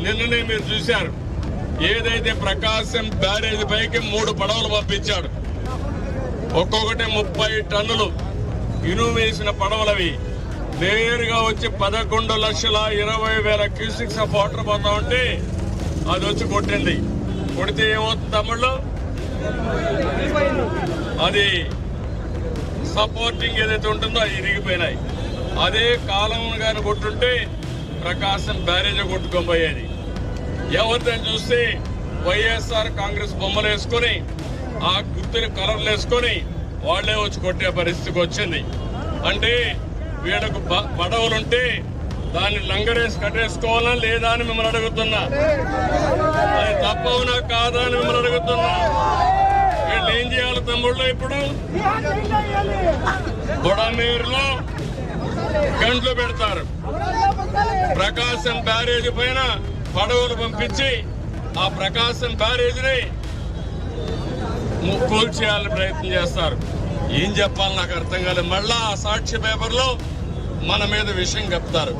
నిన్ననే మీరు చూశారు, ఏదైతే ప్రకాశం బ్యారేజ్ పైకి 3 పడవలు పంపించాడు. ఒక్కొక్కటి 30 టన్నులు ఇనుము వేసిన పడవలవి నేరుగా వచ్చి 11,20,000 క్యూసిక్స్ ఆఫ్ వాటర్ పోతా ఉంటే అది వచ్చి కొట్టింది. కొడితే ఏమవుతుంది తమ్ముళ్ళు, అది సపోర్టింగ్ ఏదైతే ఉంటుందో అది ఇరిగిపోయినాయి. అదే కాలం గాని కొట్టుంటే ప్రకాశం బ్యారేజ్ కొట్టుకోబోయేది. ఎవరిని చూస్తే వైఎస్ఆర్ కాంగ్రెస్ బొమ్మలు వేసుకొని ఆ గుర్తులు కలర్లు వేసుకొని వాళ్లే వచ్చి కొట్టే పరిస్థితికి వచ్చింది. అంటే వీళ్ళకు పడవలుంటే దాన్ని లంగరేసి కట్టేసుకోవాలా లేదా అని మిమ్మల్ని అడుగుతున్నా. అది తప్పవునా కాదా అని మిమ్మల్ని అడుగుతున్నా. వీళ్ళు ఏం చేయాలి తమ్ముళ్ళు? ఇప్పుడు బుడమేరులో గంటలు పెడతారు. ప్రకాశం బ్యారేజ్ పైన పడవలు పంపించి ఆ ప్రకాశం బ్యారేజ్ని కూల్చేయాలని ప్రయత్నం చేస్తారు. ఏం చెప్పాలి నాకు అర్థం కాలేదు. మళ్ళా సాక్షి పేపర్లో మన మీద విషయం చెప్తారు.